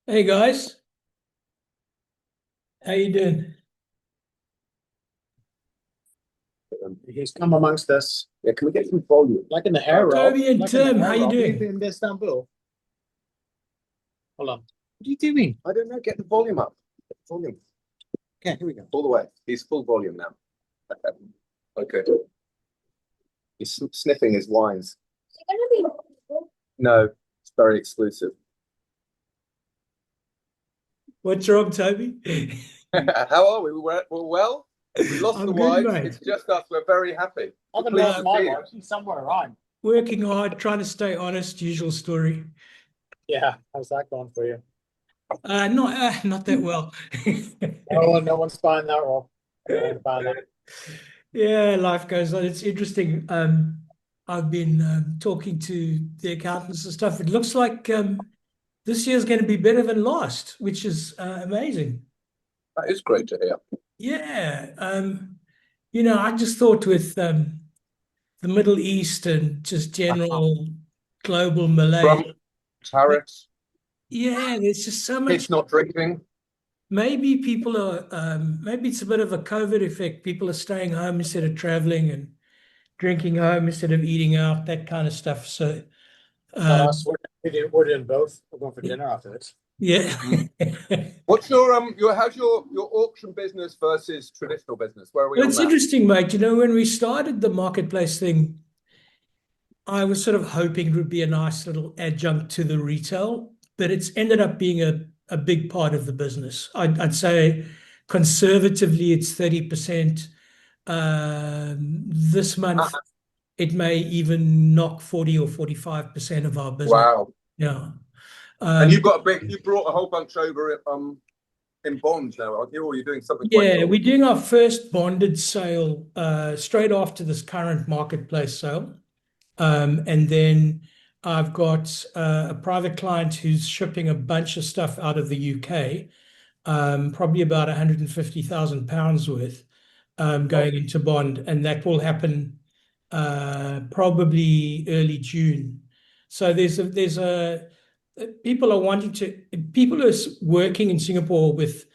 Hey guys, how you doing? He's come amongst us. Yeah, can we get some volume? Like in the air roll. Toby and Like in the Tim, how air you roll. You've doing? been in Istanbul. Hold on. What are you doing? I don't know. Get the volume up. Volume Okay, here we go. all the way. He's full volume now. Okay. He's sniffing his wines. No, it's very exclusive. What's wrong, Toby? How are we? We're well. We lost the I'm good, wives. mate. It's just us. We're very happy. I haven't Pleased lost to my see you. wife. She's somewhere around. Working hard, trying to stay honest, usual story. Yeah, how's that going for you? Not that well. Oh, no one's buying that roll. No one's buying that. Yeah, life goes on. It's interesting. I've been talking to the accountants and stuff. It looks like this year's going to be better than last, which is amazing. That is great to hear. Yeah. I just thought with the Middle East and just general global malaise. Trump, tariffs, Yeah, there's just so much. kids not drinking. Maybe people are, maybe it's a bit of a COVID effect. People are staying home instead of traveling and drinking home instead of eating out, that kind of stuff. So, Not um, us. We're doing both. We're going for dinner after this. yeah. What's your how's your auction business versus traditional business? Where are we Well, on it's that? interesting, mate. When we started the marketplace thing, I was sort of hoping it would be a nice little adjunct to the retail, but it's ended up being a big part of the business. I'd say conservatively it's 30%. This Ah, month it may even knock 40 or 45% of our business. wow. Yeah. And Um, you brought a whole bunch over in bonds now, aren't you? Or you're doing something quite yeah, cool? we're doing our first bonded sale straight after this current marketplace sale. And then I've got a private client who's shipping a bunch of stuff out of the UK, probably about 150,000 pounds worth, Oh, going into bond, and that will happen probably early June. So there's a people who are working in Singapore with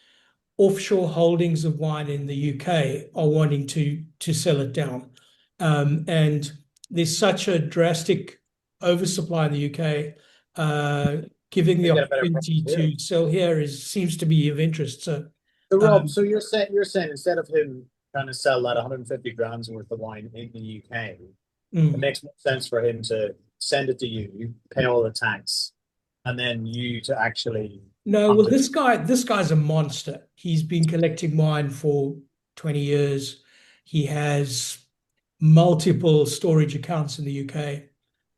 offshore holdings of wine in the UK are wanting to sell it down. And there's such a drastic oversupply in the UK, giving the They get a better price opportunity here. to sell here seems to be of interest. So, So Rob, um, so you're saying instead of him trying to sell that 150 grams worth of wine in the UK, it mm. makes more sense for him to send it to you, you pay all the tax, and then you to actually No, well, hunt it. this guy's a monster. He's been collecting wine for 20 years. He has multiple storage accounts in the UK.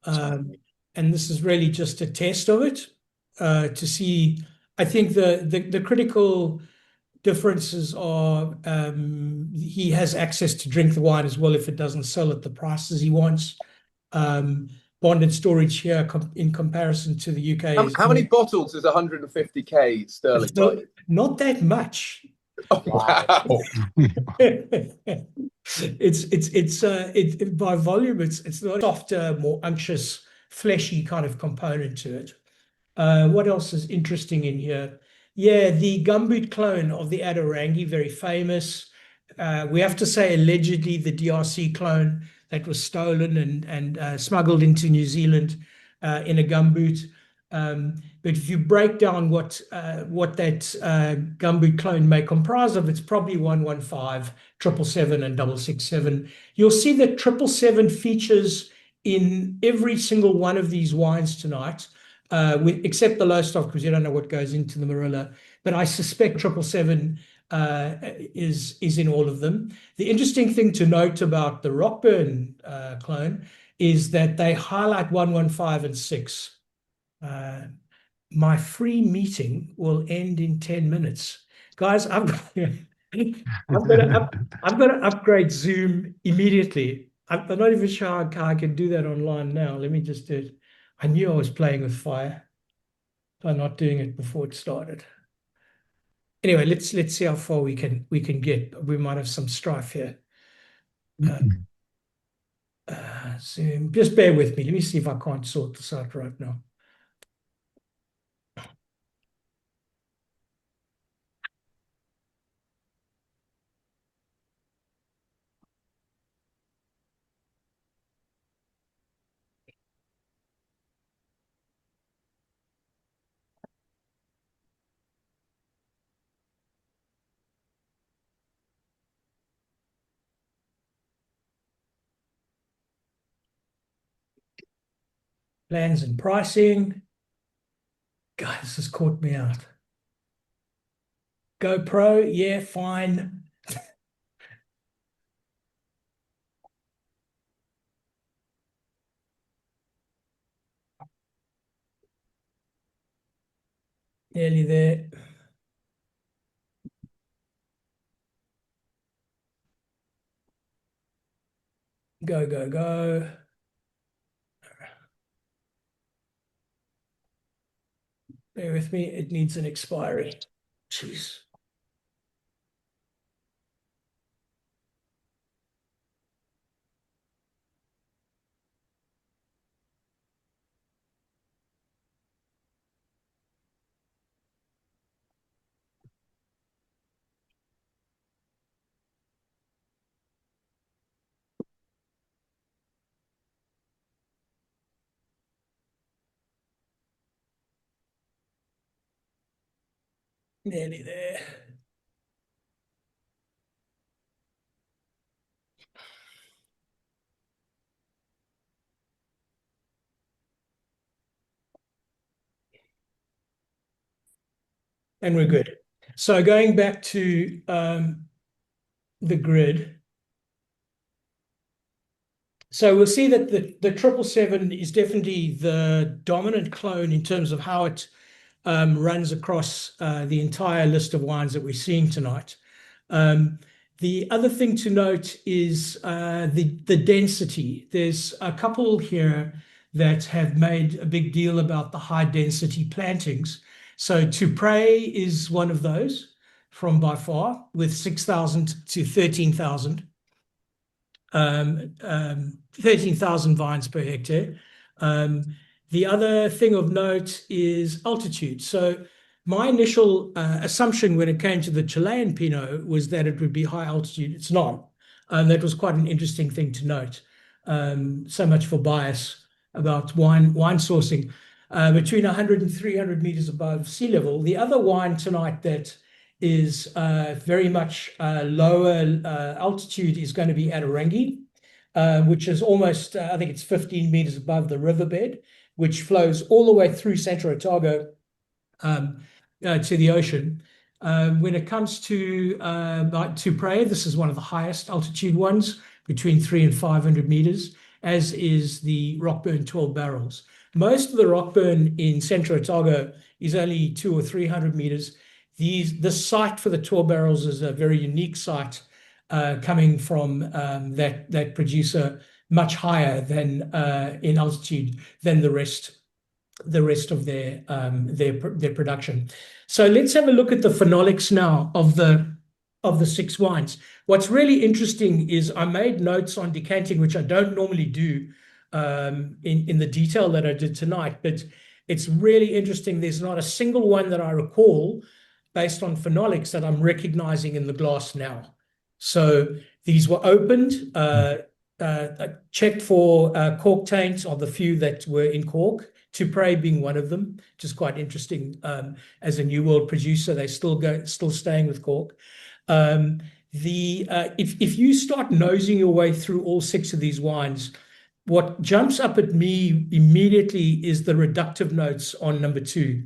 Um, and this is really just a test of it to see. I think the critical differences are he has access to drink the wine as well if it doesn't sell at the prices he wants. Um, Bonded storage here in comparison to the UK is how many bottles is 150k sterling not, by? not that much. Oh, Wow. wow. It's by volume it's not softer, more unctuous, fleshy kind of component to it. What else is interesting in here? Yeah, the gumboot clone of the Rangi, very famous. We have to say allegedly the DRC clone that was stolen and smuggled into New Zealand in a gumboot. But if you break down what that gumboot clone may comprise of, it's probably 115, 777, and 667. You'll see that 777 features in every single one of these wines tonight, except the low stock because you don't know what goes into the Marilla. But I suspect 777 is in all of them. The interesting thing to note about the Rockburn clone is that they highlight 115 and 6. Uh, my free meeting will end in 10 minutes. Guys, I'm gonna upgrade Zoom immediately. I'm not even sure how I can do that online now. Let me just do it. I knew I was playing with fire by not doing it before it started. Anyway, let's see how far we can get. We might have some strife here. Uh, Zoom, just bear with me. Let me see if I can't sort this out right now. Plans and pricing. God, this has caught me out. GoPro, yeah, fine. Nearly there. Go, go, go. Bear with me, it needs an expiry. Jeez. Nearly there. And we're good. So going back to the grid. So we'll see that the 777 is definitely the dominant clone in terms of how it runs across the entire list of wines that we're seeing tonight. The other thing to note is the density. There's a couple here that have made a big deal about the high density plantings. So Tout is one of those from by Farr with 6,000 to 13,000. 13,000 vines per hectare. The other thing of note is altitude. So my initial assumption when it came to the Chilean Pinot was that it would be high altitude. It's not. That was quite an interesting thing to note. So much for bias about wine sourcing. Between 100 and 300 meters above sea level. The other wine tonight that is very much lower altitude is going to be Rangi, which is almost, I think it's 15 meters above the riverbed, which flows all the way through Central Otago to the ocean. When it comes to Tout, this is one of the highest altitude ones, between 300 and 500 meters, as is the Rockburn 12 barrels. Most of the Rockburn in Central Otago is only 200 or 300 meters. The site for the 12 barrels is a very unique site coming from that producer much higher than in altitude than the rest of their production. So let's have a look at the phenolics now of the 6 wines. What's really interesting is I made notes on decanting, which I don't normally do in the detail that I did tonight, but it's really interesting. There's not a single one that I recall based on phenolics that I'm recognizing in the glass now. So these were opened, checked for cork taint of the few that were in cork, Tout being one of them, which is quite interesting. As a New World producer, they still staying with cork. If you start nosing your way through all 6 of these wines, what jumps up at me immediately is the reductive notes on number 2.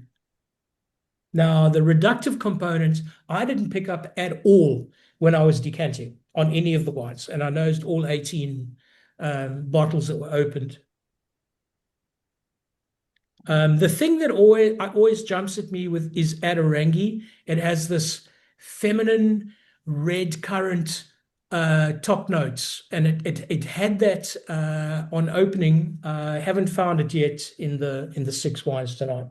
Now, the reductive component, I didn't pick up at all when I was decanting on any of the wines, and I nosed all 18 bottles that were opened. The thing that always jumps at me with is Rangi. It has this feminine red currant top notes, and it had that on opening. I haven't found it yet in the 6 wines tonight.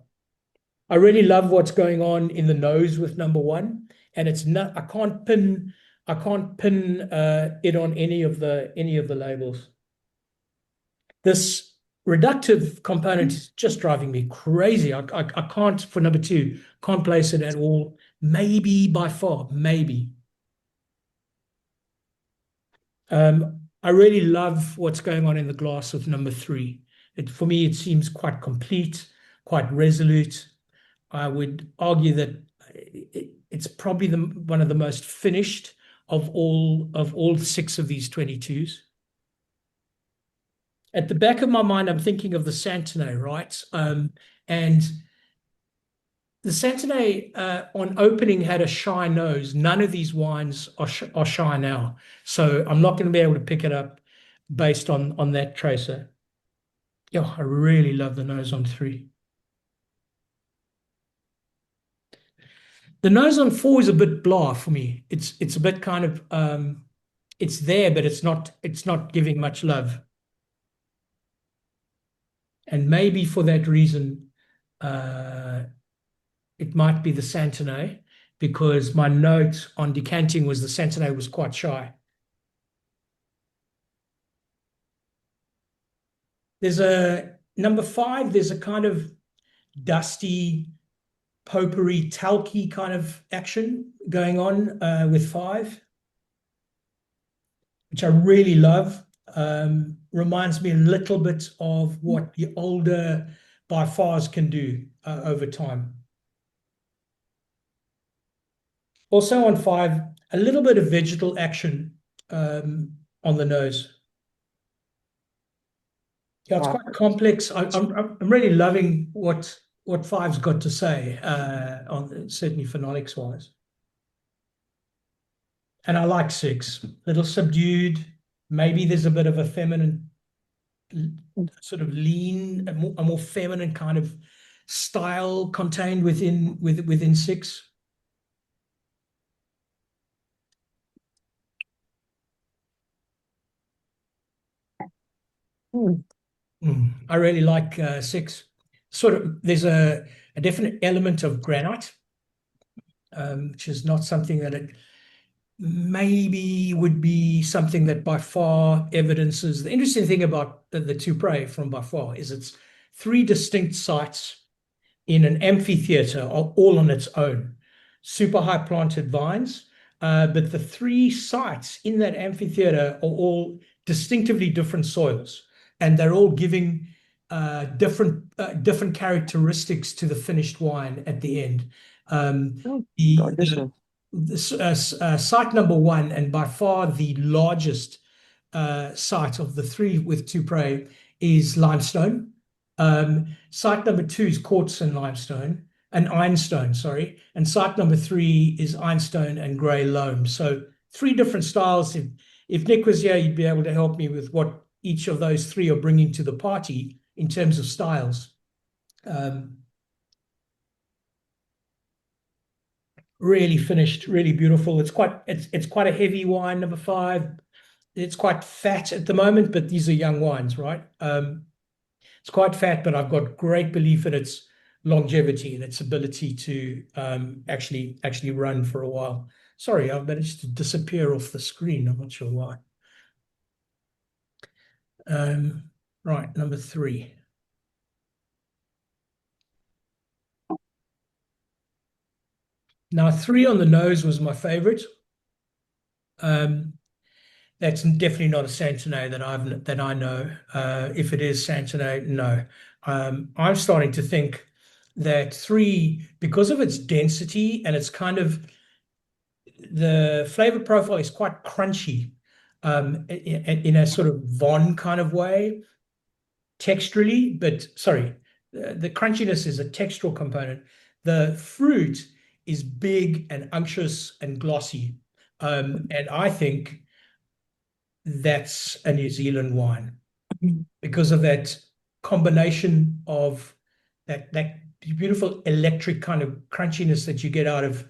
I really love what's going on in the nose with number 1, and it's not. I can't pin it on any of the labels. This reductive component is just driving me crazy. I can't, for number 2, can't place it at all. Maybe by Farr, maybe. I really love what's going on in the glass with number 3. For me, it seems quite complete, quite resolute. I would argue that it's probably one of the most finished of all 6 of these 22s. at the back of my mind, I'm thinking of the Santanay, right? And the Santanay on opening had a shy nose. None of these wines are shy now. So I'm not going to be able to pick it up based on that tracer. Yeah, I really love the nose on 3. The nose on 4 is a bit blah for me. It's a bit kind of it's there, but it's not giving much love. And maybe for that reason, it might be the Santenay, because my note on decanting was the Santenay was quite shy. There's a number 5, there's a kind of dusty, potpourri, talky kind of action going on with 5, which I really love. Reminds me a little bit of what the older by Farrs can do over time. Also on 5, a little bit of vegetal action on the nose. Yeah, it's quite complex. I'm really loving what 5's got to say on certainly phenolics wise. And I like 6, a little subdued. Maybe there's a bit of a feminine, sort of lean, a more feminine kind of style contained within 6. I really like 6. Sort of, there's a definite element of granite, which is not something that it maybe would be something that by far evidences. The interesting thing about the Tout from by far is it's 3 distinct sites in an amphitheater, all on its own. Super high planted vines, but the 3 sites in that amphitheater are all distinctively different soils, and they're all giving different characteristics to the finished wine at the end. Site number 1, and by far the largest site of the 3 with Tout is limestone. Site number 2 is quartz and limestone, and ironstone, sorry. And site number 3 is ironstone and grey loam. So 3 different styles. If Nick was here, he'd be able to help me with what each of those 3 are bringing to the party in terms of styles. Really finished, really beautiful. It's quite a heavy wine, number 5. It's quite fat at the moment, but these are young wines, right? It's quite fat, but I've got great belief in its longevity and its ability to actually run for a while. Sorry, I've managed to disappear off the screen. I'm not sure why. Right, number 3. Now, 3 on the nose was my favorite. That's definitely not a Santenay that I know. If it is Santenay, no. I'm starting to think that 3, because of its density and it's kind of, the flavor profile is quite crunchy in a sort of Von kind of way, texturally, but sorry, the crunchiness is a textural component. The fruit is big and unctuous and glossy. And I think that's a New Zealand wine because of that combination of that beautiful electric kind of crunchiness that you get out of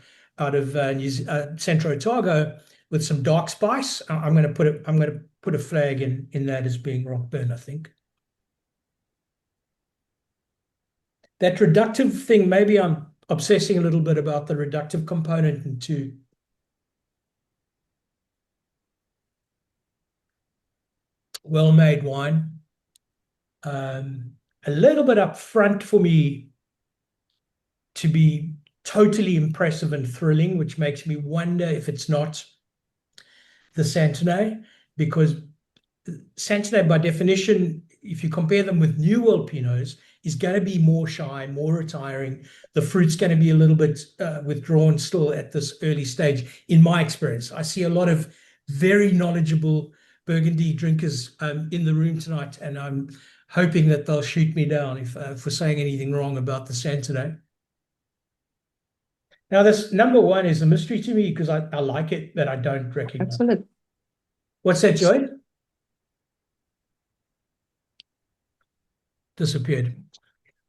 Centro Otago with some dark spice. I'm going to put a flag in that as being Rockburn, I think. That reductive thing, maybe I'm obsessing a little bit about the reductive component in 2. Well-made wine. A little bit up front for me to be totally impressive and thrilling, which makes me wonder if it's not the Santenay, because Santenay, by definition, if you compare them with New World Pinots, is going to be more shy, more retiring. The fruit's going to be a little bit withdrawn still at this early stage, in my experience. I see a lot of very knowledgeable Burgundy drinkers in the room tonight, and I'm hoping that they'll shoot me down if for saying anything wrong about the Santanay. Now, this number one is a mystery to me because I like it, but I don't recognize. Excellent. What's that, Joy? Disappeared.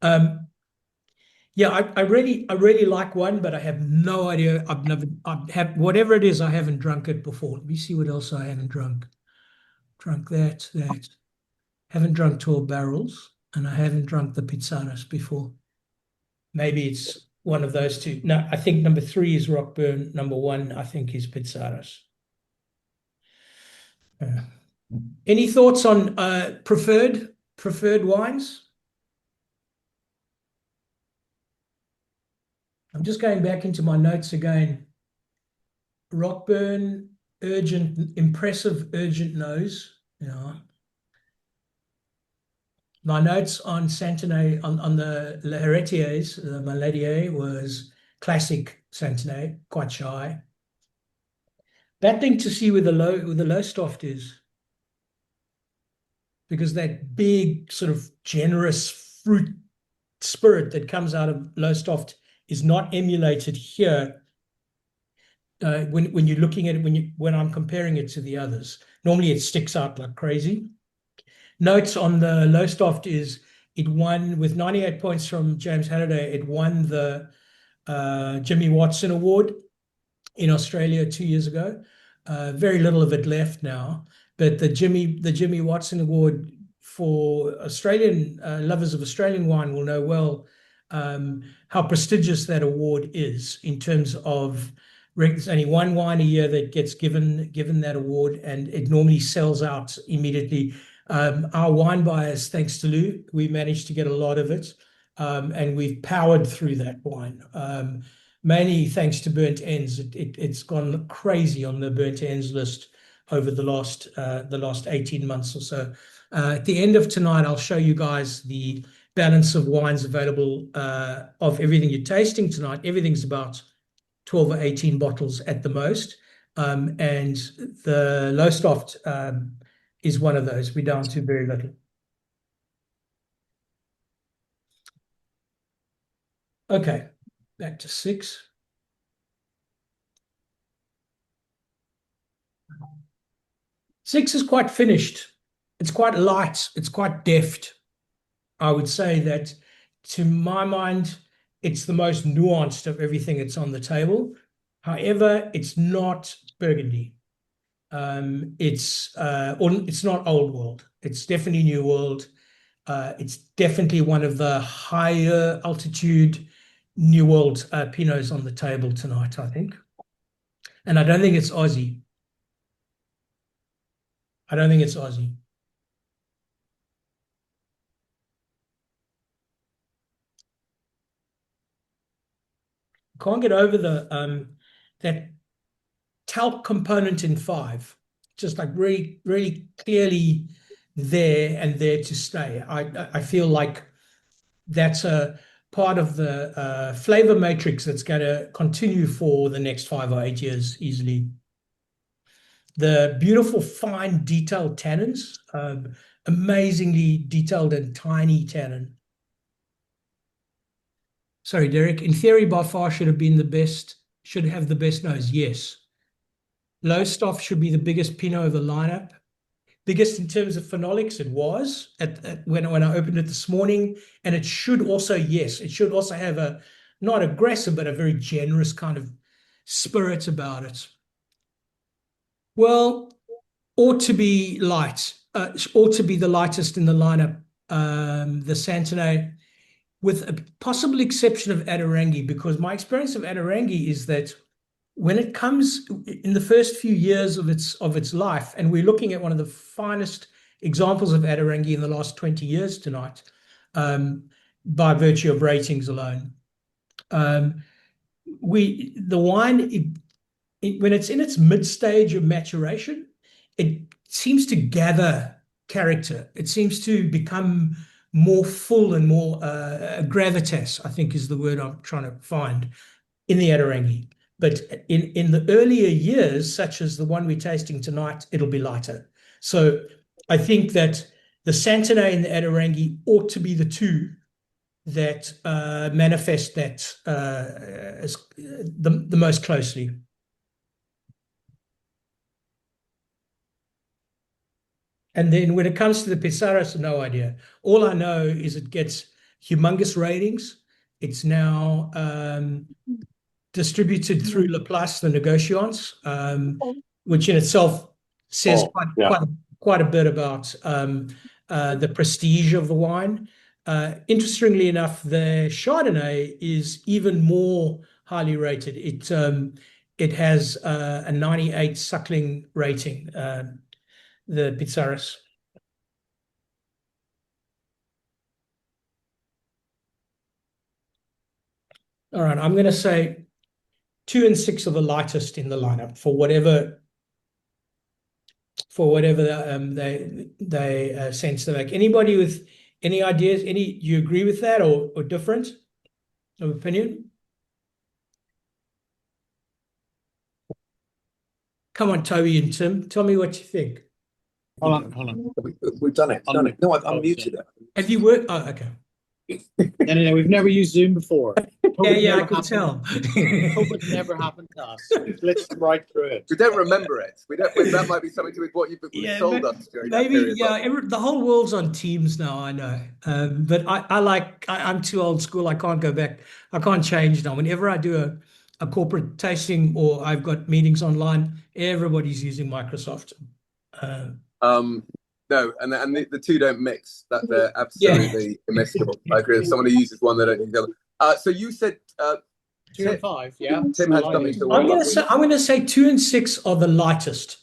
Yeah, I really like one, but I have no idea. I've had whatever it is, I haven't drunk it before. Let me see what else I haven't drunk. Drunk that. Haven't drunk 12 barrels, and I haven't drunk the Pizarras before. Maybe it's one of those two. No, I think number 3 is Rockburn. Number 1, I think, is Pizarras. Any thoughts on preferred wines? I'm just going back into my notes again. Rockburn, impressive urgent nose. Yeah. My notes on Santenay, on the Heritiers, the Maladiere, was classic Santenay, quite shy. That thing to see where the low stoft is, because that big sort of generous fruit spirit that comes out of low stoft is not emulated here. When you're looking at it, when I'm comparing it to the others, normally it sticks out like crazy. Notes on the low stoft is it won with 98 points from James Halliday. It won the Jimmy Watson Award in Australia 2 years ago. Very little of it left now, but the Jimmy Watson Award for Australian lovers of Australian wine will know well how prestigious that award is in terms of there's only one wine a year that gets given that award, and it normally sells out immediately. Our wine buyers, thanks to Lou, we managed to get a lot of it, and we've powered through that wine. Mainly thanks to Burnt Ends. It's gone crazy on the Burnt Ends list over the last 18 months or so. At the end of tonight, I'll show you guys the balance of wines available of everything you're tasting tonight. Everything's about 12 or 18 bottles at the most, and the low stoft is one of those. We're down to very little. Okay, back to 6. Six is quite finished. It's quite light. It's quite deft. I would say that, to my mind, it's the most nuanced of everything that's on the table. However, it's not Burgundy. It's not Old World. It's definitely New World. It's definitely one of the higher altitude New World Pinots on the table tonight, I think. And I don't think it's Aussie. I don't think it's Aussie. Can't get over the that talc component in 5, just like really, really clearly there and there to stay. I feel like that's a part of the flavor matrix that's going to continue for the next 5 or 8 years easily. The beautiful fine detailed tannins, amazingly detailed and tiny tannin. Sorry, Derek. In theory, by far should have been the best, should have the best nose. Yes. Low stoft should be the biggest Pinot of the lineup. Biggest in terms of phenolics, it was when I opened it this morning. And it should also, yes, it should also have a, not aggressive, but a very generous kind of spirit about it. Well, ought to be light, ought to be the lightest in the lineup, the Santanay, with a possible exception of Rangi, because my experience of Rangi is that when it comes in the first few years of its life, and we're looking at one of the finest examples of Rangi in the last 20 years tonight, by virtue of ratings alone. The wine, when it's in its mid stage of maturation, it seems to gather character. It seems to become more full and more gravitas, I think is the word I'm trying to find, in the Rangi. But in the earlier years, such as the one we're tasting tonight, it'll be lighter. So I think that the Santanay and the Rangi ought to be the two that manifest that as the most closely. And then when it comes to the Pizarras, no idea. All I know is it gets humongous ratings. It's now distributed through Laplace, the negociants, which in itself says quite a bit about the prestige of the wine. Interestingly enough, the Chardonnay is even more highly rated. It has a 98 suckling rating, the Pizarras. All right, I'm going to say 2 and 6 are the lightest in the lineup for whatever they sense to make. Anybody with any ideas? Do you agree with that or different of opinion? Come on, Toby and Tim, tell me what you think. Hold on. We've done it. No, I've muted it. Have you worked? Oh, okay. No, we've never used Zoom before. Yeah, I can tell. Hope it never happened to us. Let's right through it. We don't remember it. That might be something to do with what you've sold us during that period. The whole world's on Teams now, I know. But I'm too old school. I can't go back. I can't change now. Whenever I do a corporate tasting or I've got meetings online, everybody's using Microsoft. No, and the two don't mix. That they're absolutely immiscible. I agree. If someone who uses one, they don't use the other. So you said 2 and 5, yeah. Tim has something to. I'm going to say 2 and 6 are the lightest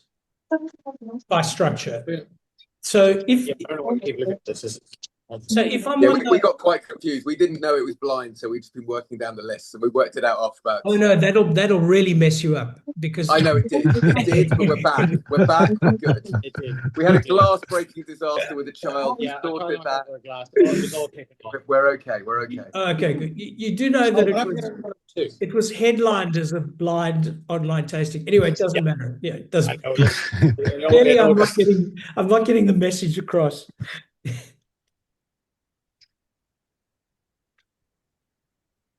by structure. So if we got quite confused. We didn't know it was blind, so we've just been working down the list, and we worked it out after about. Oh no, that'll really mess you up because I know it did. It did, but we're back. We're back. We're good. We had a glass-breaking disaster with a child. Yeah, we sorted that. We're okay. Okay, good. You do know that it was headlined as a blind online tasting. Anyway, it doesn't matter. Yeah, it doesn't. Clearly, I'm not getting the message across.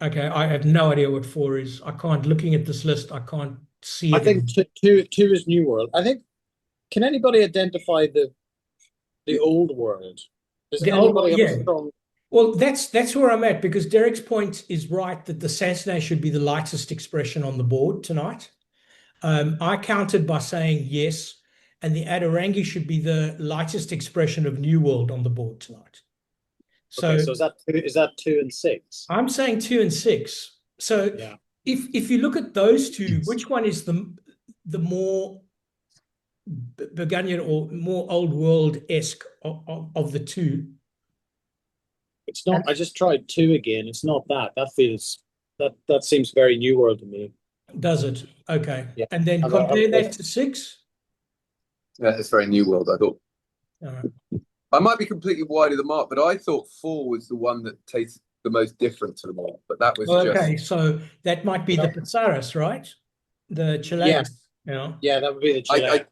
Okay, I have no idea what 4 is. I can't. Looking at this list, I can't see it. I think two is New World. I think. Can anybody identify the Old World? Well, that's where I'm at because Derek's point is right that the Santenay should be the lightest expression on the board tonight. I countered by saying yes, and the Rangi should be the lightest expression of New World on the board tonight. So is that 2 and 6? I'm saying 2 and 6. So if you look at those two, which one is the more Burgundian or more Old World-esque of the two? It's not. I just tried 2 again. It's not that. That seems very New World to me. Does it? Okay. Yeah. And then compare that to 6. Yeah, it's very New World. I thought. All right. I might be completely wide of the mark, but I thought 4 was the one that tasted the most different to them all. But that was okay. So that might be the Pizarras, right? The Chile. Yes. Yeah, that would be the Chile.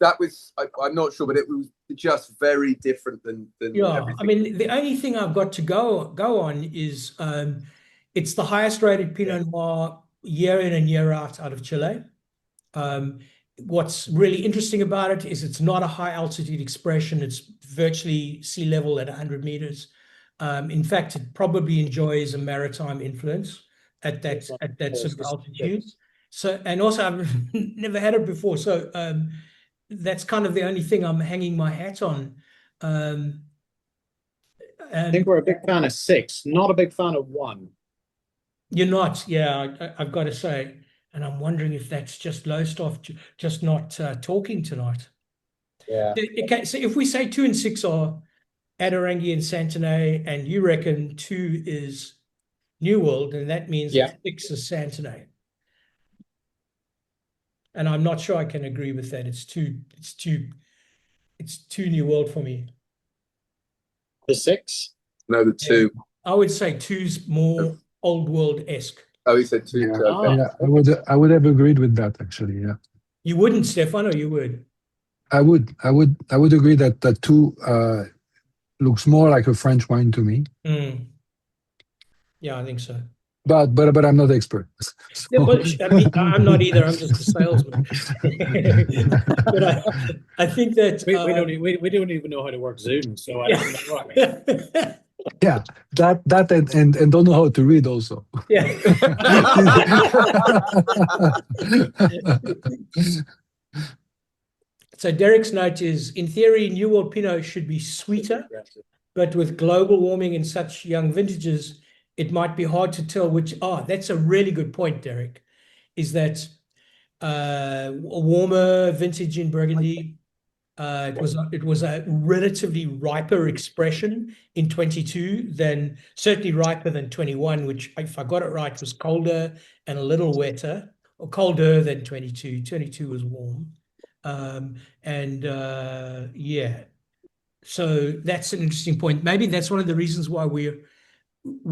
I'm not sure, but it was just very different than everything. I mean, the only thing I've got to go on is it's the highest rated Pinot Noir year in and year out of Chile. What's really interesting about it is it's not a high altitude expression. It's virtually sea level at 100 meters. In fact, it probably enjoys a maritime influence at that sort of altitude. So, and also I've never had it before. So that's kind of the only thing I'm hanging my hat on. And I think we're a big fan of 6, not a big fan of 1. You're not, I've got to say. And I'm wondering if that's just Lowestoft just not talking tonight. Yeah. Okay, so if we say 2 and 6 are Rangi and Santanay, and you reckon 2 is New World, and that means 6 is Santanay. And I'm not sure I can agree with that. It's too New World for me. The 6? No, the 2. I would say 2's more Old World-esque. Oh, he said 2. Yeah, okay. I would have agreed with that actually. Yeah. You wouldn't, Stefan, or you would? I would agree that the Tout looks more like a French wine to me. Yeah, I think so. But I'm not expert. Yeah, but I mean, I'm not either. I'm just a salesman. But I think that We don't even know how to work Zoom, so I don't know. Yeah, that and don't know how to read also. Yeah. So Derek's note is, in theory, New World Pinot should be sweeter, but with global warming in such young vintages, it might be hard to tell which. That's a really good point, Derek. Is that a warmer vintage in Burgundy? It was a relatively riper expression in 22 than certainly riper than 21, which, if I got it right, was colder and a little wetter, or colder than 22. 22 was warm. Yeah, so that's an interesting point. Maybe that's one of the reasons why we're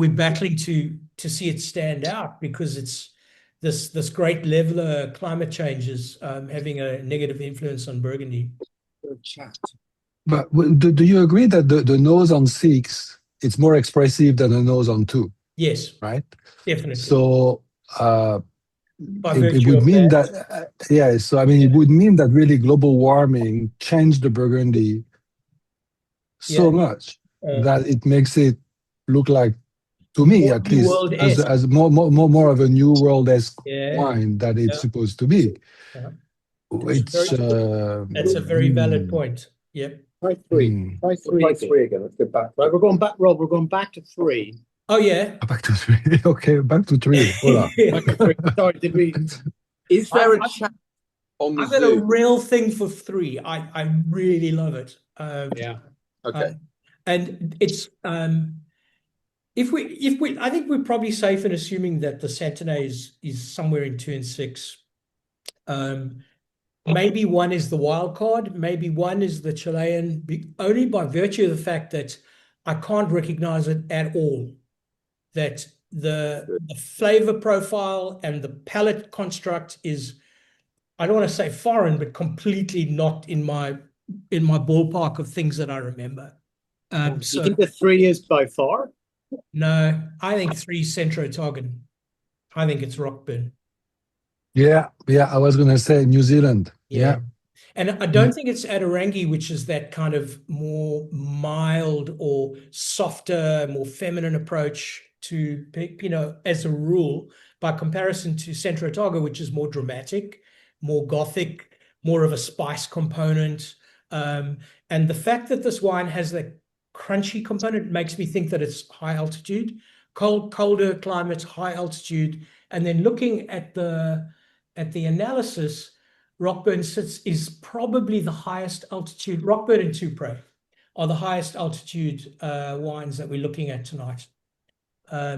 battling to see it stand out, because it's this great leveler climate changes having a negative influence on Burgundy. But do you agree that the nose on 6 it's more expressive than the nose on 2? Yes, right? definitely. So it would of mean that. that So I mean, it would mean that really global warming changed the Burgundy so much that it makes it look like, to me at least, as more of a new world-esque wine that it's supposed to be. That's a very valid point. Yep. Try three. Try three again. Let's go back. Right, we're going back, Rob. We're going back to 3. Oh yeah. Back to 3. Okay, back to 3. Hola. Back to 3. Sorry, did we? Is there a chat on the I've got a real thing for 3. I really love it. Yeah. Okay. And it's if we I think we're probably safe in assuming that the Santanay is somewhere in 2 and 6. Maybe 1 is the wild card. Maybe 1 is the Chilean, only by virtue of the fact that I can't recognize it at all. That the flavor profile and the palate construct is, I don't want to say foreign, but completely not in my ballpark of things that I remember. So you think the 3 is by far? No, I think 3 Centro-Otago. I think it's Rockburn. Yeah, I was going to say New Zealand. Yeah. And I don't think it's Rangi, which is that kind of more mild or softer, more feminine approach to Pinot as a rule, by comparison to Centro-Otago, which is more dramatic, more gothic, more of a spice component. And the fact that this wine has that crunchy component makes me think that it's high altitude, colder climates, high altitude. And then looking at the analysis, Rockburn is probably the highest altitude. Rockburn and Tout are the highest altitude wines that we're looking at tonight.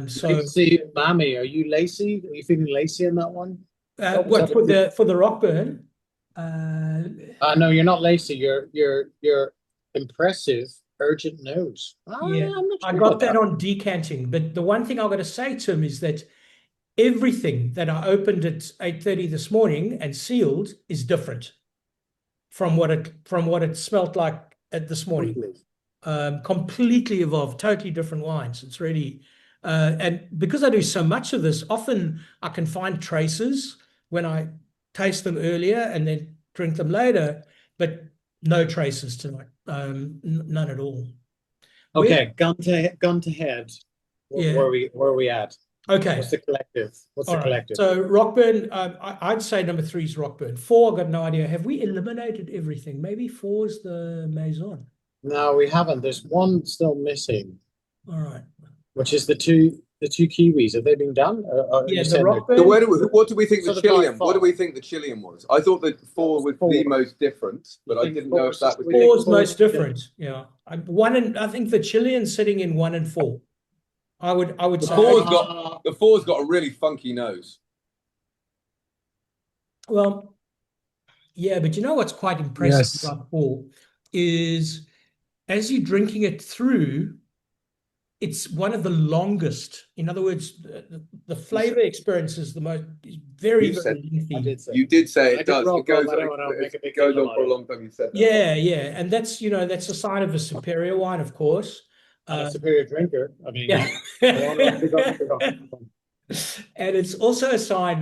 See, Mammy, are you lacy? Are you feeling lacy in that one? What for the Rockburn? No, you're not lacy. You're impressive. Urgent nose. I got that on decanting. But the one thing I've got to say to him is that everything that I opened at 8:30 this morning and sealed is different from what it smelt like this morning. Completely evolved, totally different wines. It's really and because I do so much of this, often I can find traces when I taste them earlier and then drink them later, but no traces tonight. None at all. Okay, gun to head. Where are we at? Okay. What's the collective? Collective? So Rockburn, I'd say number 3 is Rockburn. 4, I've got no idea. Have we eliminated everything? Maybe 4 is the Maison. No, we haven't. There's 1 still missing. All right. Which is the two Kiwis. Have they been done? The Rockburn. So what do we think the Chilean? What do we think the Chilean was? I thought that 4 was the most different, but I didn't know if that was 4 is most different. Yeah. I think the Chilean sitting in 1 and 4. I would say the 4's got a really funky nose. Well, yeah, but you know what's quite impressive about 4 is as you're drinking it through, it's one of the longest. In other words, the flavor experience is very, You said- very lengthy. I did say. You did say I it did does. rock It goes on, I don't wanna make a it big goes deal on for a about long time. You said that. Yeah, yeah, and that's that's a sign of a superior wine, of course. I'm a superior drinker. I mean, Yeah. And it's also a sign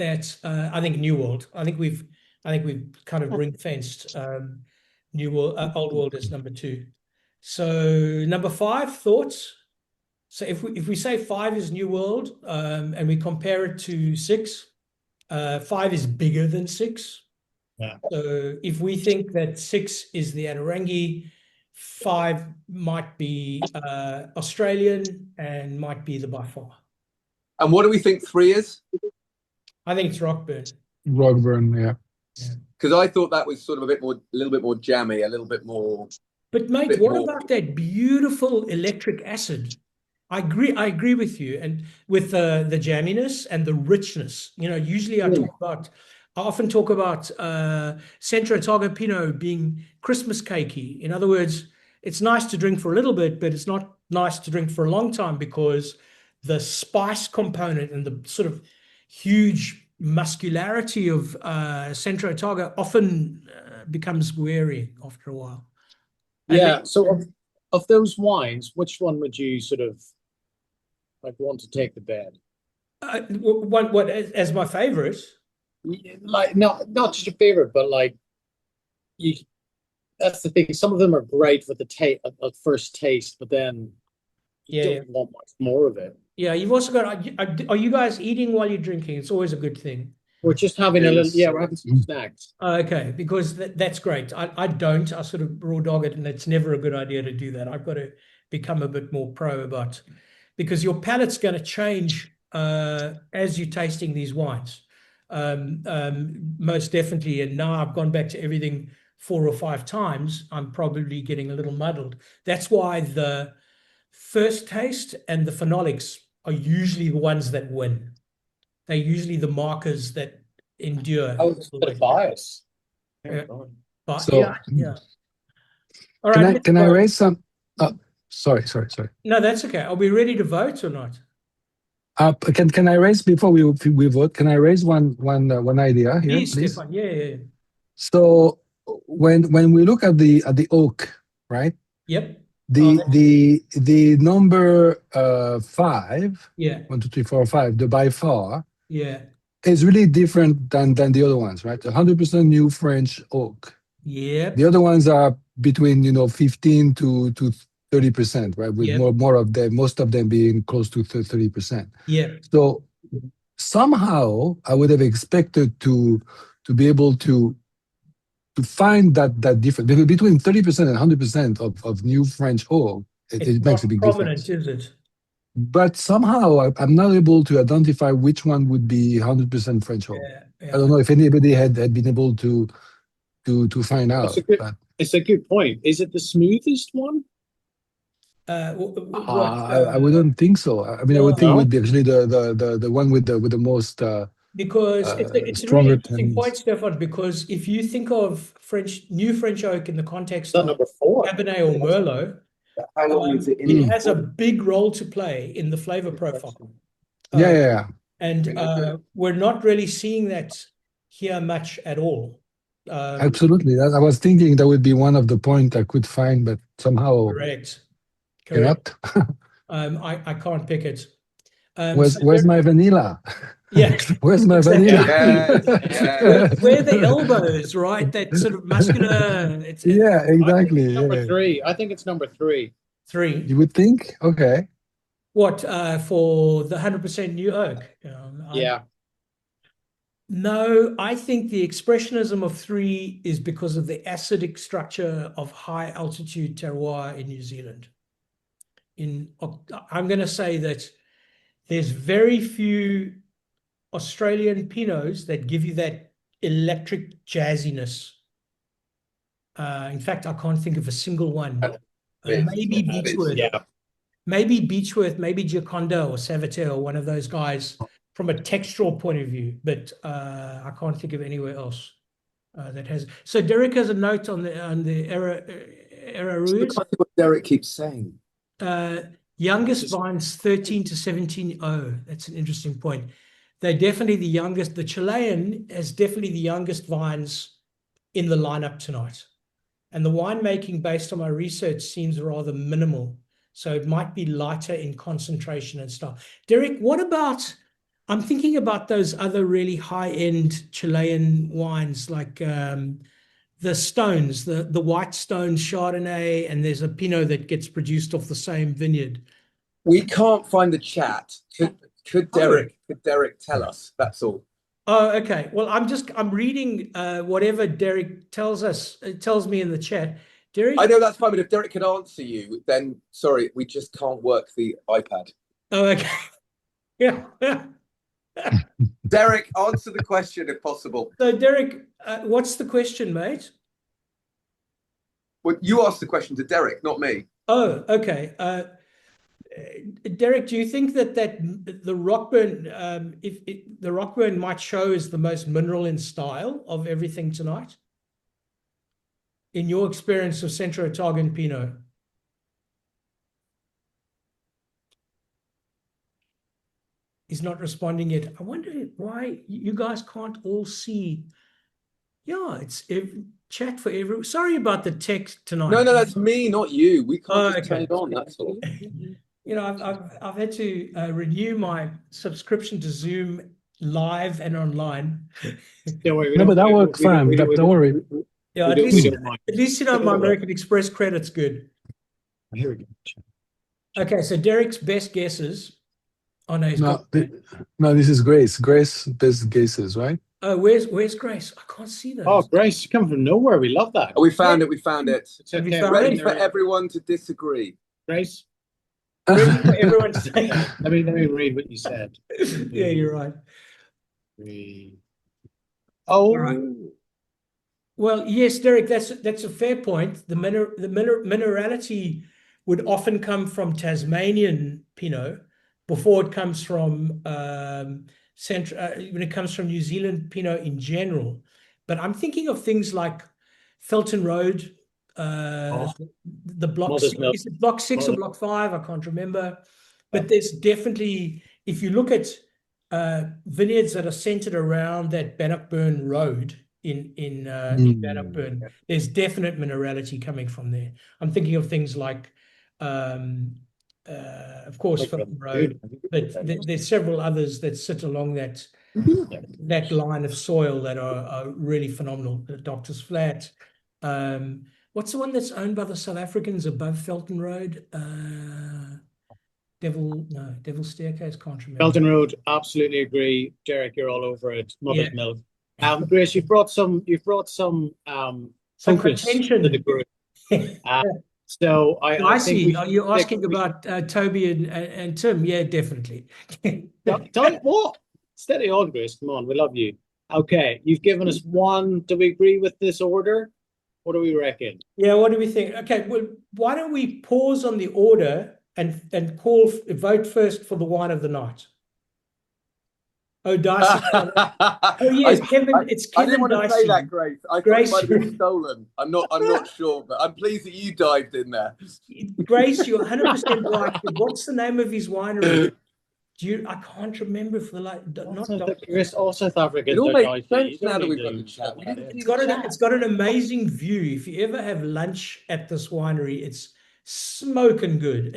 that I think New World. I think we've kind of ring fenced New World, Old World as number 2. So number 5, thoughts. So if we say 5 is New World, and we compare it to 6, 5 is bigger than 6. Yeah. So if we think that 6 is the Rangi, 5 might be Australian and might be the by far. And what do we think 3 is? I think it's Rockburn. Rockburn, yeah. Because I thought that was sort of a little bit more jammy, a little bit more. But mate, Bit what more. about that beautiful electric acid? I agree with you, and with the jamminess and the richness. You know, usually I often talk about Centro-Otago Pinot being Christmas cakey. In other words, it's nice to drink for a little bit, but it's not nice to drink for a long time because the spice component and the sort of huge muscularity of Centro-Otago often becomes weary after a while. yeah. So of those wines, which one would you sort of like want to take the bed? What as my favorite? Like not just your favorite, but like you. That's the thing. Some of them are great with the taste at first taste, but then you don't want much more of it. Yeah, you've also got. Are you guys eating while you're drinking? It's always a good thing. We're just having a little. Yeah, we're having some snacks. Okay, because that's great. I don't. I sort of raw dog it, and it's never a good idea to do that. I've got to become a bit more pro about, because your palate's going to change as you're tasting these wines. Most definitely. And now I've gone back to everything 4 or 5 times. I'm probably getting a little muddled. That's why the first taste and the phenolics are usually the ones that win. They're usually the markers that endure. Oh, it's a bit of bias. Yeah. But So- yeah. All right. Can I raise some? Sorry. No, that's okay. Are we ready to vote or not? Can I raise before we vote? Can I raise one idea here, Please, please? Stefan. Yeah. So when we look at the oak, right? Yep. The number 5, Yeah. 1, 2, 3, 4, 5, the by far Yeah. is really different than the other ones, right? 100% new French oak. Yep. The other ones are between 15 to 30%, right? With Yeah. more of them, most of them being close to 30%. Yeah. So somehow I would have expected to be able to find that difference between 30% and 100% of new French oak. It makes a big prominent, difference. is it? But somehow I'm not able to identify which one would be 100% French oak. Yeah. I don't know if anybody had been able to find out. It's a good point. Is it the smoothest one? I wouldn't think so. I mean, I would think it would be actually the one with the most because it's a really interesting point, Stefan, because if you think of new French oak in the context of number 4? Cabernet or Merlot, How long is it in? it has a big role to play in the flavor profile. Yeah. And we're not really seeing that here much at all. Absolutely. I was thinking that would be one of the points I could find, but somehow Correct. cannot. I can't pick it. Where's my vanilla? Yeah. Where's my vanilla? Where the elbows, right? That sort of muscular. Yeah, exactly. Number 3. I think it's number 3. 3. You would think? Okay. What, for the 100% new oak? Yeah. No, I think the expressionism of 3 is because of the acidic structure of high altitude terroir in New Zealand. I'm going to say that there's very few Australian Pinots that give you that electric jazziness. In fact, I can't think of a single one. Maybe Beechworth. Yeah. Maybe Beechworth, maybe Gioconda or Savater or one of those guys from a textural point of view, but I can't think of anywhere else that has. So Derek has a note on the Errazuriz. What Derek keeps saying. Youngest vines 13 to 17. Oh, that's an interesting point. They're definitely the youngest. The Chilean is definitely the youngest vines in the lineup tonight. And the winemaking, based on my research, seems rather minimal. So it might be lighter in concentration and stuff. Derek, what about, I'm thinking about those other really high-end Chilean wines, like the Stones, the White Stones Chardonnay, and there's a Pinot that gets produced off the same vineyard. We can't find the chat. Could Derek tell us? That's all. Oh, okay. Well, I'm reading whatever Derek tells me in the chat. Derek? I know that's fine, but if Derek could answer you, then sorry, we just can't work the iPad. Oh, okay. Yeah. Derek, answer the question if possible. So, Derek, what's the question, mate? Well, you asked the question to Derek, not me. Oh, okay. Derek, do you think that the Rockburn, the Rockburn might show as the most mineral in style of everything tonight? In your experience of Central Otago and Pinot? He's not responding yet. I wonder why you guys can't all see. Yeah, it's chat for everyone. Sorry about the text tonight. No, that's me, not you. We can't just turn it on, that's all. You know, I've had to renew my subscription to Zoom live and online. Don't worry. No, but that works fine. Don't worry. Yeah, at least you know my American Express credit's good. Here we go. Okay, so Derek's best guesses. Oh no, no, this is Grace. Grace best guesses, right? Oh, where's Grace? I can't see those. Oh, Grace, you come from nowhere. We love that. Oh, we found it. We found it. It's okay. Ready for everyone to disagree. Grace, Ready for everyone to say. let me read what you said. Yeah, you're right. Oh, All right. Well, yes, Derek, that's a fair point. The minerality would often come from Tasmanian Pinot before it comes from when it comes from New Zealand Pinot in general. But I'm thinking of things like Felton Road, the block six, is it block 6 or block 5? I can't remember. But there's definitely, if you look at vineyards that are centered around that Bannockburn Road in Bannockburn, there's definite minerality coming from there. I'm thinking of things like of course, Felton Road, but there's several others that sit along that line of soil that are really phenomenal. The Doctor's Flat. What's the one that's owned by the South Africans above Felton Road? Devil Staircase. Can't remember. Felton Road. Absolutely agree, Derek. You're all over it. Mother's Milk. Grace, you've brought some contention to the group. So I see. Are you asking about Toby and Tim? Yeah, definitely. What? Steady on, Grace. Come on, we love you. Okay, you've given us one. Do we agree with this order? What do we reckon? Yeah, what do we think? Okay, well, why don't we pause on the order and vote first for the wine of the night? Oh, Darcy. Oh, yes, Kevin. It's Kevin. I didn't want to Darcy. say that, Grace. I thought it might have been stolen. I'm not sure, but I'm pleased that you dived in there. Grace, you're 100% right. What's the name of his winery? I can't remember for the life. Chris, all South Africans. It all makes sense now that we've got the chat. It's got an amazing view. If you ever have lunch at this winery, it's smoking good.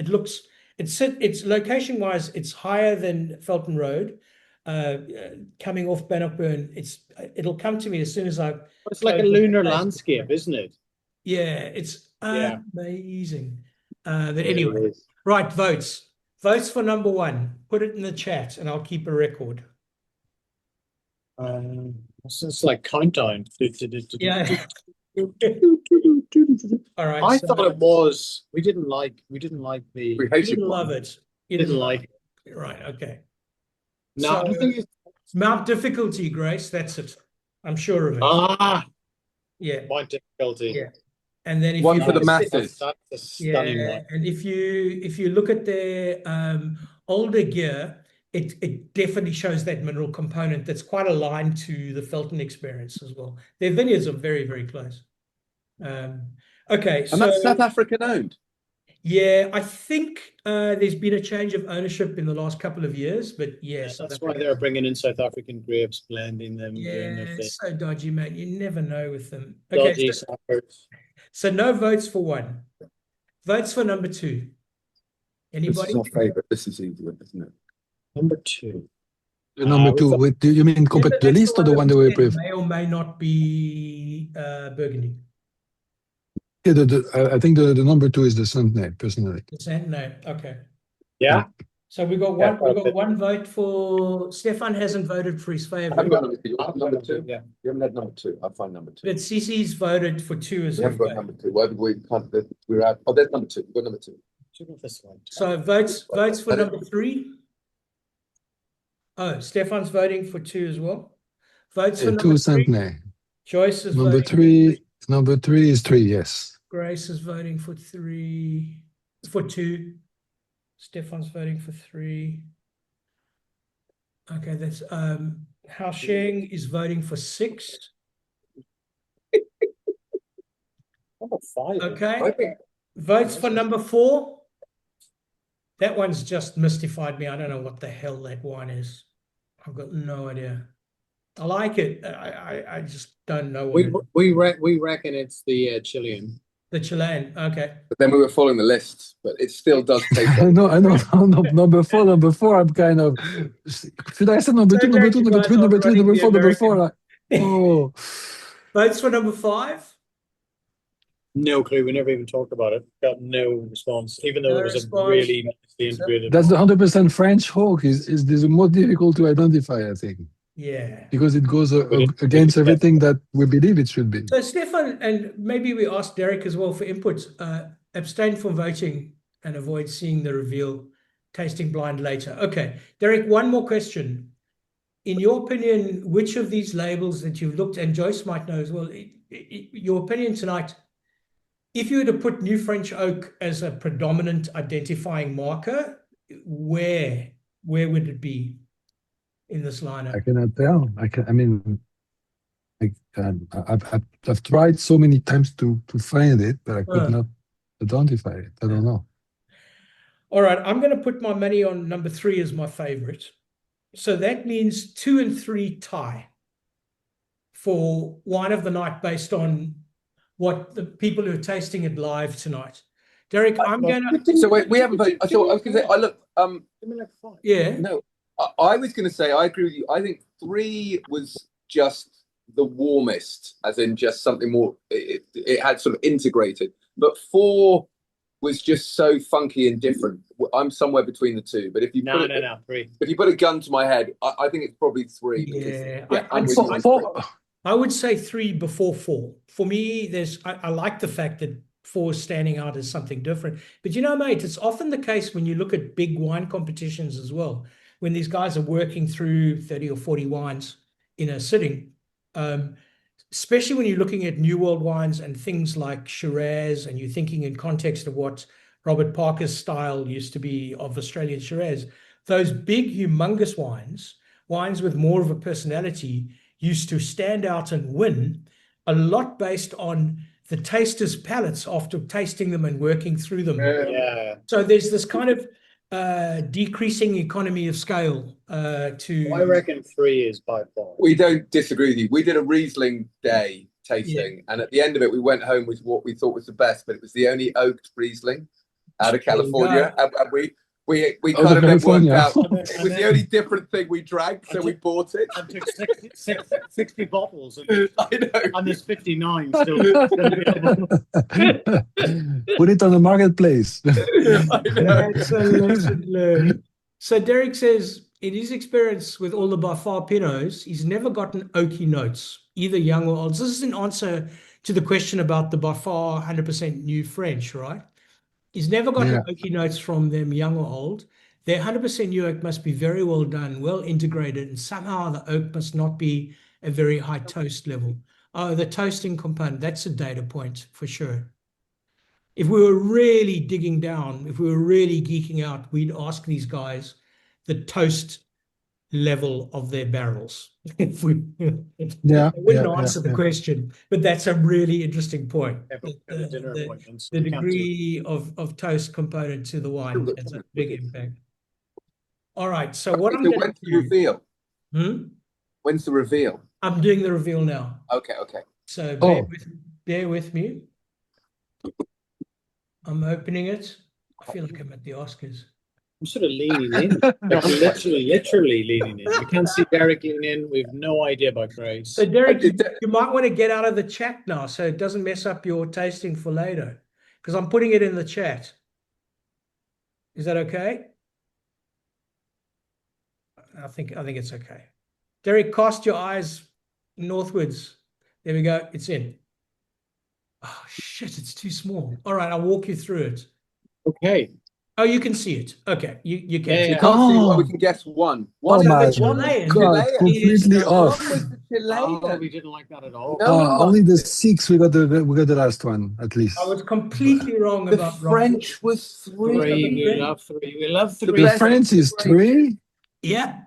It's location-wise, it's higher than Felton Road. Coming off Bannockburn, it'll come to me as soon as it's like a lunar landscape, isn't it? Yeah, it's amazing. But anyway, right, votes for number 1. Put it in the chat and I'll keep a record. It's like countdown. Yeah. All right. I thought it was. We didn't like the. We didn't love it. You didn't like it. Right. Okay. No, I think it's Mount Difficulty, Grace. That's it. I'm sure of it. Yeah. Mount Difficulty. Yeah. And then one for the masses. That's a stunning one. And if you look at their older gear, it definitely shows that mineral component that's quite aligned to the Felton experience as well. Their vineyards are very, very close. Okay. And that's South African owned. Yeah, I think there's been a change of ownership in the last couple of years, but Yeah, yes, that's why they're bringing in South African grapes, blending them, doing their yeah, thing. so dodgy, mate. You never know with them. Okay, Dodgy suckers. so no votes for one. Votes for number two. This Anybody? is our favourite. This is easier, isn't it? Number 2. The number two, do you mean compared to the That's list or the that one we that we said prefer? may or may not be Burgundy. Yeah, I think the number 2 is the Santenay, personally. The Santanay. Okay. Yeah. So we got Yeah, one. We got one vote for Stefan. Hasn't voted for his I haven't favorite, got number 2. You have number 2? Yeah. You haven't had number 2. I'll find number 2. but Cece's voted for two as We her haven't got favorite. number 2. Why we can't? We're out. Oh, there's number 2. We've got number 2. Should have this one. So votes for number 3. Oh, Stefan's voting for 2 as well. Votes for Yeah, 2 number 3. Santenay. Joyce is Number voting. 3, number 3 is 3, yes. Grace is voting for 3, for 2. Stefan's voting for 3. Okay, that's Hao Sheng is voting for 6. Number 5. Okay. I think Votes for number 4. That one's just mystified me. I don't know what the hell that wine is. I've got no idea. I like it. I just don't know what We reckon it's the Chilean. the Chilean. Okay. but then we were following the list, but it still does take. I know. Number 4, I'm kind of, should I say number 2, number 2, number 3, number 3, number 4, number 4? Oh. Votes for number 5. No clue. We never even talked about it. Got no response, even though No it was response. a really nicely integrated. That's the 100% French hawk is the most difficult to identify, I think, Yeah. because it goes against everything that we believe it should be. So Stefan, and maybe we ask Derek as well for input. Abstain from voting and avoid seeing the reveal. Tasting blind later. Okay, Derek. One more question. In your opinion, which of these labels that you've looked, and Joyce might know as well, your opinion tonight. If you were to put New French Oak as a predominant identifying marker, where would it be in this lineup? I cannot tell. I've tried so many times to find it, but I could not identify it. I don't know. All right, I'm going to put my money on number 3 as my favorite. So that means 2 and 3 tie for wine of the night based on what the people who are tasting it live tonight. Derek, I'm going to. So wait, we haven't voted. I thought I was going to say. I look. Yeah. No, I was going to say. I agree with you. I think 3 was just the warmest, as in just something more. It had sort of integrated, but 4 was just so funky and different. I'm somewhere between the 2. But if you No, 3. If you put a gun to my head, I think it's probably 3. Yeah, I'm with you on 3. I would say 3 before 4. For me, I like the fact that 4 is standing out as something different. But you know, mate, it's often the case when you look at big wine competitions as well, when these guys are working through 30 or 40 wines in a sitting, especially when you're looking at New World wines and things like Shiraz, and you're thinking in context of what Robert Parker's style used to be of Australian Shiraz, those big, humongous wines with more of a personality, used to stand out and win a lot based on the taster's palates after tasting them and working through them. Yeah. So there's this kind of decreasing economy of scale to. I reckon 3 is by far. We don't disagree with you. We did a Riesling day tasting, and at the end of it, we went home with what we thought was the best, but it was the only oaked Riesling out of California, and we kind of then worked out it was the only different thing we drank, so we bought it. I took 60 bottles, I know. and there's 59 still. Put it on the marketplace. So Derek says, in his experience with all the Farr Pinots, he's never gotten oaky notes, either young or old. So this is an answer to the question about the Farr 100% New French, right? He's never gotten oaky notes from them, young or old. Their 100% new oak must be very well done, well integrated, and somehow the oak must not be a very high toast level. Oh, the toasting component, that's a data point for sure. If we were really digging down, if we were really geeking out, we'd ask these guys the toast level of their barrels. If we Yeah, wouldn't yeah, answer the yeah. question, but that's a really interesting point. Dinner appointments. The degree of toast component to the wine has a big impact. All right, so what I'm So going when's to the do? reveal? Hmm? When's the reveal? I'm doing the reveal now. Okay, okay. So Oh. bear with me. I'm opening it. I feel like I'm at the Oscars. I'm sort of leaning in. Like, I'm literally leaning in. We can't see Derek leaning in. We have no idea about Grace. So Derek, you might want to get out of the chat now so it doesn't mess up your tasting for later, because I'm putting it in the chat. Is that okay? I think it's okay. Derek, cast your eyes northwards. There we go. It's in. Oh shit, it's too small. All right, I'll walk you through it. Okay. Oh, you can see it. Okay, you can. Yeah, You yeah. can't see what we Oh. can guess one. Oh One my was the Chilean. God, Chilean. completely Is- off. One was the Chilean. Oh, we didn't like that at all. No. Only the 6 we got the last one at least. I was completely wrong The about French was Three. three. We love three. We love The three. The best- French is 3. Yeah,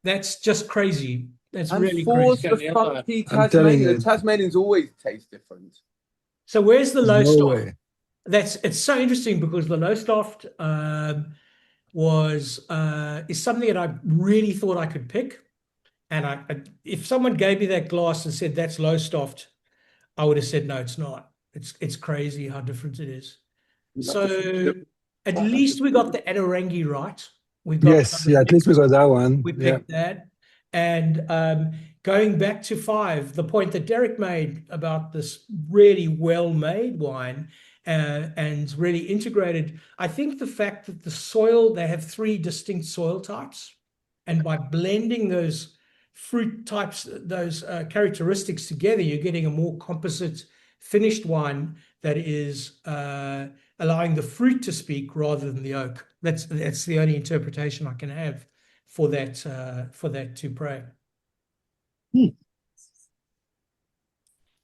that's just crazy. That's And really four's crazy. the funky I'm telling Tasmanian. you. The Tasmanians always taste different. So where's the low No stop? way. It's so interesting because the low stop is something that I really thought I could pick, and if someone gave me that glass and said that's low stopped, I would have said no, it's not. It's crazy how different it is. So at least we got the Rangi right. We got Yes, yeah, at least we got that one. we Yeah. picked that. And going back to 5, the point that Derek made about this really well-made wine and really integrated, I think the fact that the soil, they have 3 distinct soil types, and by blending those fruit types, those characteristics together, you're getting a more composite finished wine that is allowing the fruit to speak rather than the oak. That's the only interpretation I can have for that to pray.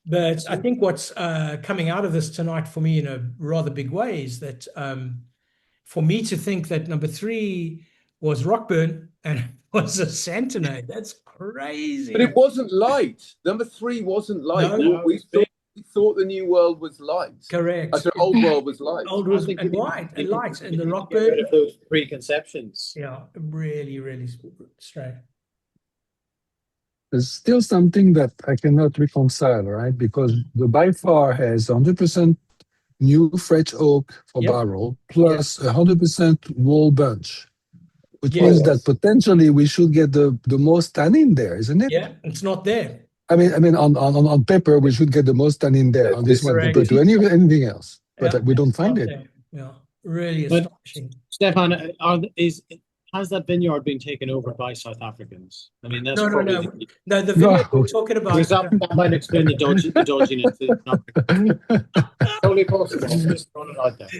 But I think what's coming out of this tonight for me in a rather big way is that for me to think that number 3 was Rockburn and was a Santanay, that's crazy. But it wasn't light. Number 3 wasn't light. No, we thought the New World was light. Correct. I said Old World was light. Old was and white and light, and the Get rid Rockburn. of those preconceptions. Yeah, really, really straight. There's still something that I cannot reconcile, right? Because the by far has 100% new French oak for Yep. barrel plus 100% wall bunch, which Yes. means that potentially we should get the most tannin there, isn't it? Yeah, it's not there. I mean, on paper we should get the most tannin there on this one Correct. compared to anything else, but Yeah, we don't it's find not it. there. Yeah, really But- astonishing. Stefan, has that vineyard been taken over by South Africans? I mean, that's No. probably No, the video No. we're talking about. because that might explain the dodginess. Totally possible. I'm just throwing it out there.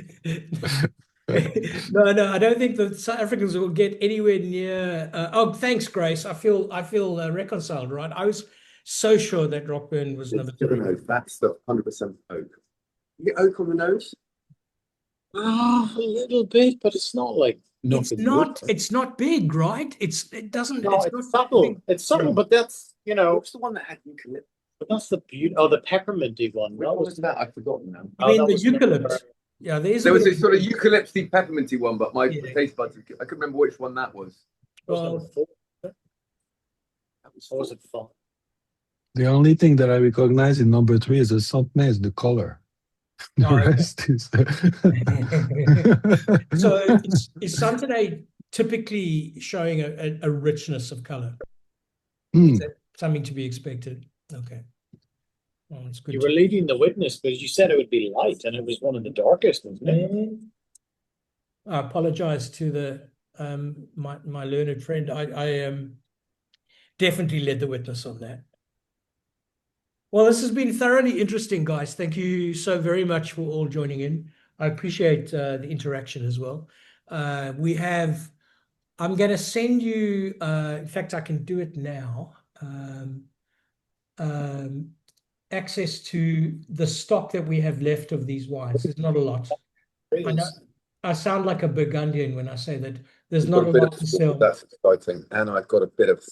No, I don't think the South Africans will get anywhere near. Oh, thanks, Grace. I feel reconciled, right? I was so sure that Rockburn was number 3. That's the 100% oak. You get oak on the nose? A little bit, but it's not like nothing. It's not big, right? It doesn't. No, it's it's not subtle. big. It's subtle, but that's What's the one that had eucalyptus? But that's the beauty. Oh, the pepperminty one. What was that? I've forgotten now. I mean, that the was eucalypt. Yeah, there There was bit a sort of eucalyptus pepperminty one, but my Yeah. taste buds, I couldn't remember which one that was. Well, That was it fun. The only thing that I recognize in number 3 is the Santenay, is the color. The Oh, okay. rest is. So is Santanay typically showing a richness of color? Is that something to be expected? Okay. Well, it's good. You were leading the witness because you said it would be light, and it was one of the darkest, wasn't it? I apologize to the my learned friend. I definitely led the witness on that. Well, this has been thoroughly interesting, guys. Thank you so very much for all joining in. I appreciate the interaction as well. I'm going to send you, in fact, I can do it now, access to the stock that we have left of these wines. There's not a lot. I sound like a Burgundian when I say that there's You've not got a a bit lot of to salt, sell. that's exciting. And I've got a bit of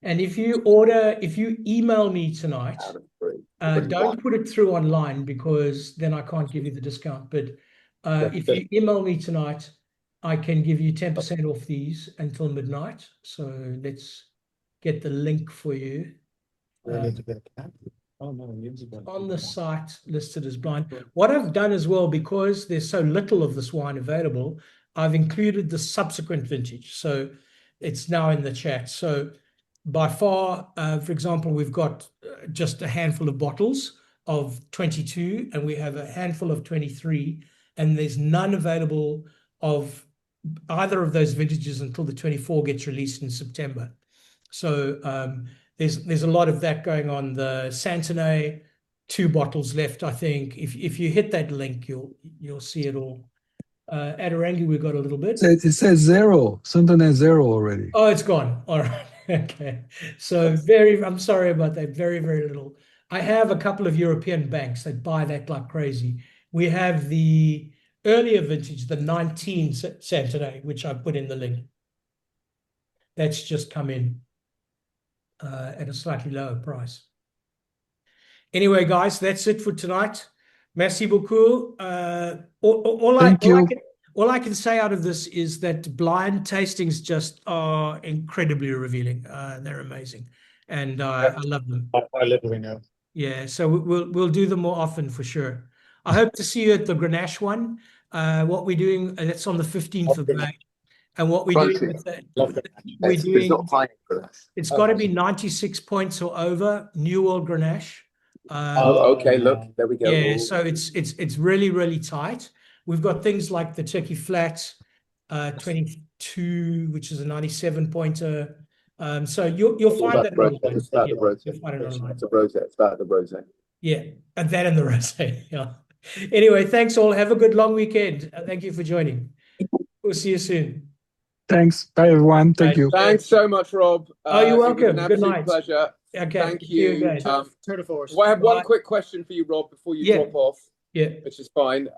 And if you email me tonight, out of three. don't put it through online because then I can't give you the discount. But if you email me tonight, I can give you 10% off these until midnight. So let's get the link for you. On the site listed as blind. What I've done as well, because there's so little of this wine available, I've included the subsequent vintage. So it's now in the chat. So by far, for example, we've got just a handful of bottles of 22 and we have a handful of 23, and there's none available of either of those vintages until the 24 gets released in September. So there's a lot of that going on. The Santanay, 2 bottles left, I think. If you hit that link, you'll see it all. At Rangi, we've got a little bit. It says 0. Santanay 0 already. Oh, it's gone. All right. Okay. So I'm sorry about that. Very, very little. I have a couple of European banks that buy that like crazy. We have the earlier vintage, the 19 Santanay, which I put in the link. That's just come in at a slightly lower price. Anyway, guys, that's it for tonight. Merci beaucoup. All I can say out of this is that blind tastings just are incredibly revealing. They're amazing, and I love them. I literally know. Yeah, so we'll do them more often for sure. I hope to see you at the Grenache one. What we're doing, that's on the 15th of May. And what we're doing with that, it's not high for us. It's got to be 96 points or over, New World Grenache. Okay, look, there we go. Yeah, so it's really, really tight. We've got things like the Turkey Flat 22, which is a 97 pointer. So you'll find that online. It's about the rosé. It's a rosé. It's about the rosé. Yeah, and that and the rosé. Yeah. Anyway, thanks all. Have a good long weekend. Thank you for joining. We'll see you soon. Thanks. Bye, everyone. Thank you. Thanks so much, Rob. You're welcome. An Good absolute night. pleasure. Okay. Thank you. Tour de force. Well, I have one quick question for you, Rob, before you drop off. Yeah. Which is fine.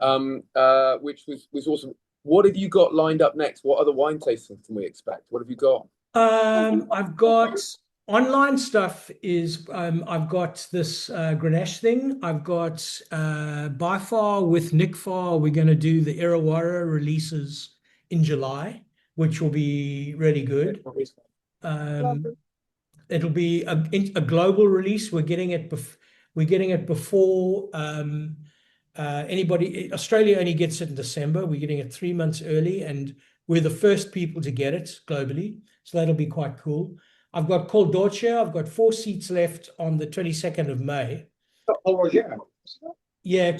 Which was awesome. What have you got lined up next? What other wine tastings can we expect? What have you got? I've got online stuff. I've got this Grenache thing. I've got by Farr with Nick Farr. We're going to do the Errazuriz releases in July, which will be really good. It'll be a global release. We're getting it before anybody. Australia only gets it in December. We're getting it 3 months early, and we're the first people to get it globally. So that'll be quite cool. I've got Col Dolce. I've got 4 seats left on the 22nd of May. Oh, yeah. Yeah,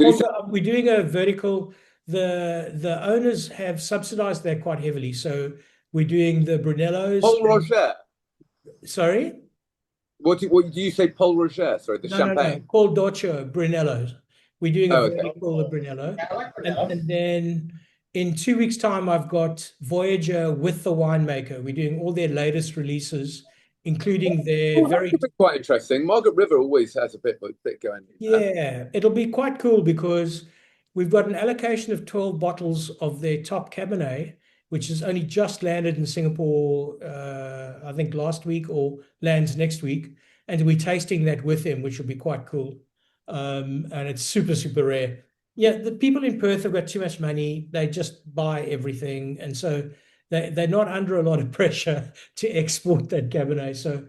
we're doing a vertical. The owners have subsidized that quite heavily. So we're doing the Brunellos. Paul Roger. Sorry? What do you say, Paul Roger? Sorry, the champagne. No. Col Dolce Brunellos. We're doing a vertical of Brunello. Yeah, I like and then in 2 weeks' time, I've got Voyager with the winemaker. We're doing all their latest releases, including their quite interesting. Margaret River always has a bit going. Yeah, it'll be quite cool because we've got an allocation of 12 bottles of their top Cabernet, which has only just landed in Singapore, I think last week, or lands next week. And we're tasting that with them, which will be quite cool. And it's super, super rare. Yeah, the people in Perth have got too much money. They just buy everything. And so they're not under a lot of pressure to export that Cabernet. So,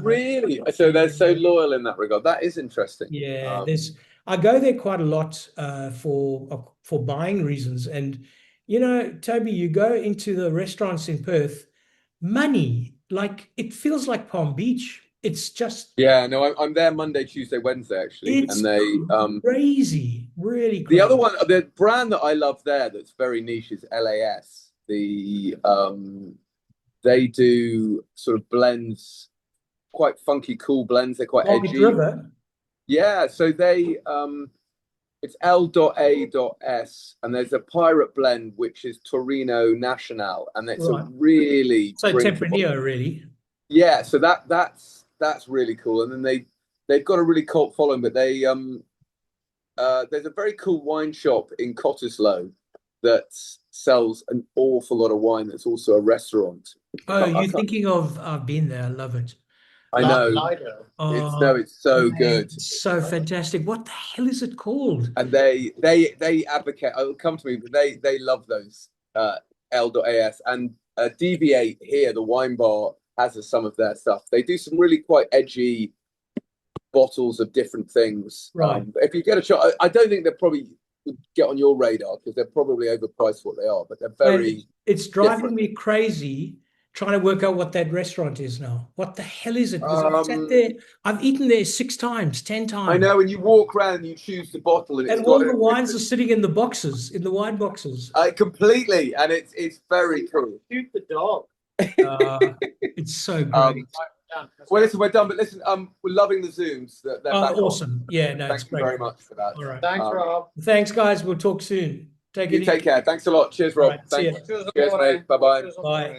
really? So they're so loyal in that regard. That is interesting. Yeah, I go there quite a lot for buying reasons. And, you know, Toby, you go into the restaurants in Perth, money, like it feels like Palm Beach. It's just I'm there Monday, Tuesday, Wednesday actually, it's and they crazy, really crazy. The other one, the brand that I love there that's very niche is LAS. They do sort of blends, quite funky, cool blends. They're quite edgy. River. Yeah, so they it's L.A.S. and there's a pirate blend which is Torino National, and it's a really Tempranillo, really. Yeah, so that's really cool. And then they've got a really cult following, but they there's a very cool wine shop in Cottesloe that sells an awful lot of wine. That's also a restaurant. Oh, you're thinking of? I've been there. I love it. I know. It's so good. It's so fantastic. What the hell is it called? And they advocate. It'll come to me, but they love those L.AS and DV8 here. The wine bar has some of their stuff. They do some really quite edgy bottles of different things. Right. If you get a shot, I don't think they're probably would get on your radar because they're probably overpriced what they are, but they're very. It's driving me crazy trying to work out what that restaurant is now. What the hell is it? Because I've sat there, I've eaten there 6 times, 10 times. I know, and you walk around and you choose the bottle, and all the wines are sitting in the boxes, in the wine boxes. Completely, and it's very cool. Shoot the dog. It's so great. Well, listen, we're done, but listen, we're loving the Zooms. They're back awesome. On. Yeah, no, Thank you very much for that. All right. Thanks, Rob. Thanks, guys. We'll talk soon. Take care. Thanks a lot. Cheers, Rob. Right, Thanks. Cheers, mate. Bye-bye. Bye.